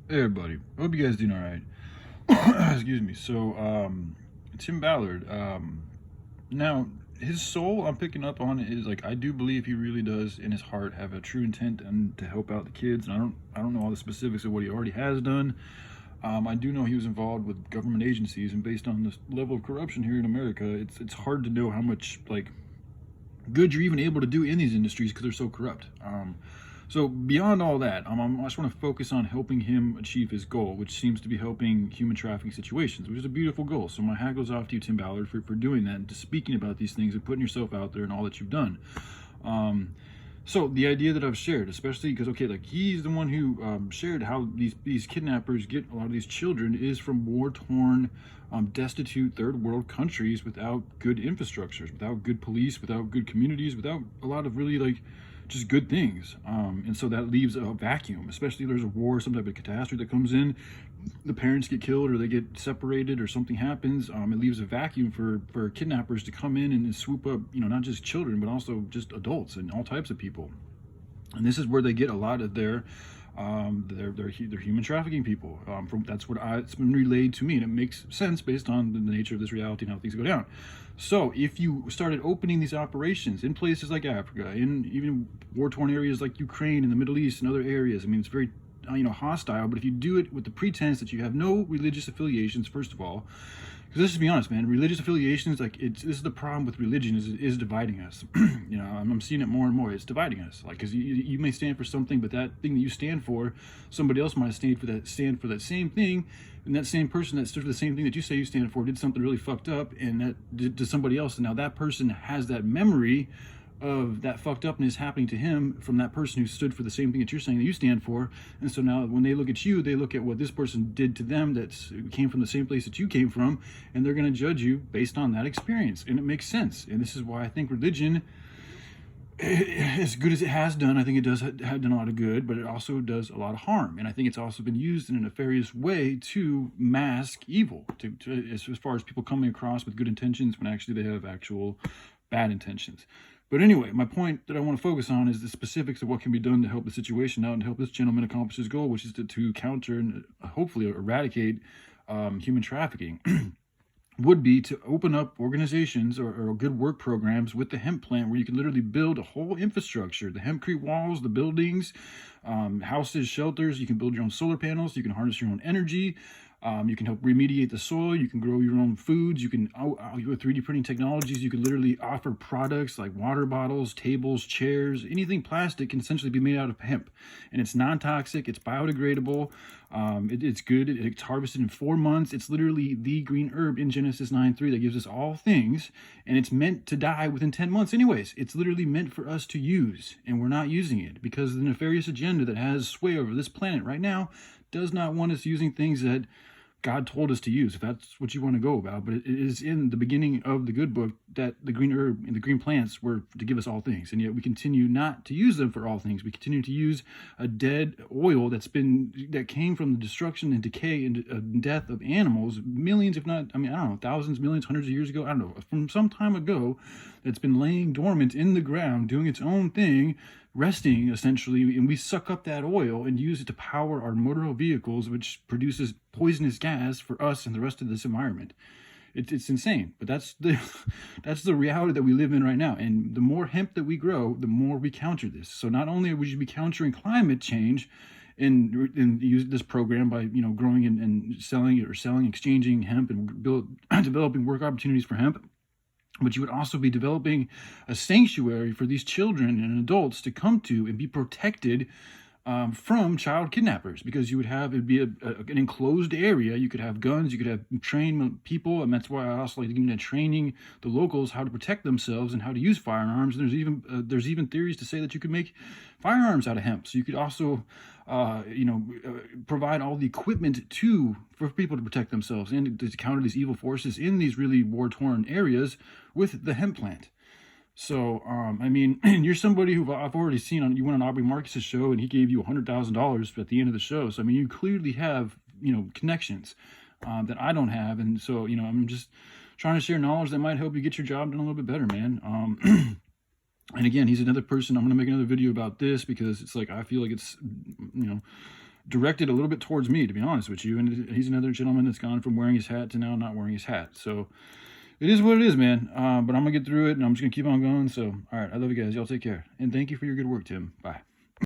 Hey everybody, hope you guys doing all right. Excuse me. So, Tim Ballard. Now his soul, I'm picking up on is like I do believe he really does in his heart have a true intent and to help out the kids. And I don't know all the specifics of what he already has done. I do know he was involved with government agencies, and based on the level of corruption here in America, it's hard to know how much like good you're even able to do in these industries because they're so corrupt. So beyond all that, I just want to focus on helping him achieve his goal, which seems to be helping human trafficking situations, which is a beautiful goal. So my hat goes off to you, Tim Ballard, for doing that and just speaking about these things and putting yourself out there and all that you've done. Um, so the idea that I've shared, especially because okay, like he's the one who shared how these kidnappers get a lot of these children is from war-torn, destitute third world countries without good infrastructures, without good police, without good communities, without a lot of really like just good things. And so that leaves a vacuum, especially if there's a war, some type of catastrophe that comes in, the parents get killed or they get separated or something happens. It leaves a vacuum for kidnappers to come in and swoop up, not just children, but also just adults and all types of people. And this is where they get a lot of their human trafficking people. That's what it's been relayed to me, and it makes sense based on the nature of this reality and how things go down. So if you started opening these operations in places like Africa, in even war-torn areas like Ukraine and the Middle East and other areas, I mean, it's very hostile. But if you do it with the pretense that you have no religious affiliations, first of all, because let's just be honest, man, religious affiliations, like this is the problem with religion, is it is dividing us. I'm seeing it more and more. It's dividing us, like, because you may stand for something, but that thing that you stand for, somebody else might stand for that same thing, and that same person that stood for the same thing that you say you stand for did something really fucked up, and that did to somebody else, and now that person has that memory of that fucked upness happening to him from that person who stood for the same thing that you're saying that you stand for. And so now when they look at you, they look at what this person did to them that came from the same place that you came from, and they're going to judge you based on that experience. And it makes sense. And this is why I think religion, as good as it has done, I think it does have done a lot of good, but it also does a lot of harm. And I think it's also been used in a nefarious way to mask evil, as far as people coming across with good intentions when actually they have actual bad intentions. But anyway, my point that I want to focus on is the specifics of what can be done to help the situation out and help this gentleman accomplish his goal, which is to counter and hopefully eradicate human trafficking. Would be to open up organizations or good work programs with the hemp plant where you can literally build a whole infrastructure, the hempcrete walls, the buildings, houses, shelters. You can build your own solar panels. You can harness your own energy. You can help remediate the soil. You can grow your own foods. You can, with 3D printing technologies, you can literally offer products like water bottles, tables, chairs, anything plastic can essentially be made out of hemp. And it's non-toxic. It's biodegradable. It's good. It's harvested in 4 months. It's literally the green herb in Genesis 9:3 that gives us all things. And it's meant to die within 10 months anyways. It's literally meant for us to use. And we're not using it because the nefarious agenda that has sway over this planet right now does not want us using things that God told us to use, if that's what you want to go about. But it is in the beginning of the good book that the green herb and the green plants were to give us all things. And yet we continue not to use them for all things. We continue to use a dead oil that came from the destruction and decay and death of animals, millions, if not, I don't know, thousands, millions, hundreds of years ago, I don't know, from some time ago, that's been laying dormant in the ground, doing its own thing, resting essentially, and we suck up that oil and use it to power our motor vehicles, which produces poisonous gas for us and the rest of this environment. It's insane, but that's the reality that we live in right now. And the more hemp that we grow, the more we counter this. So not only would you be countering climate change and use this program by growing and selling it, or exchanging hemp and developing work opportunities for hemp, but you would also be developing a sanctuary for these children and adults to come to and be protected from child kidnappers, because it'd be an enclosed area. You could have guns, you could have trained people, and that's why I also like to get into training the locals how to protect themselves and how to use firearms. And there's even theories to say that you could make firearms out of hemp. So you could also provide all the equipment for people to protect themselves and to counter these evil forces in these really war-torn areas with the hemp plant. So, you're somebody who I've already seen you went on Aubrey Marcus's show and he gave you $100,000 at the end of the show. So, you clearly have, connections that I don't have. And so, I'm just trying to share knowledge that might help you get your job done a little bit better, man. And again, he's another person. I'm going to make another video about this because it's like, I feel like it's, directed a little bit towards me, to be honest with you. And he's another gentleman that's gone from wearing his hat to now not wearing his hat. So it is what it is, man. But I'm going to get through it, and I'm just going to keep on going. So, all right, I love you guys. Y'all take care. And thank you for your good work, Tim. Bye.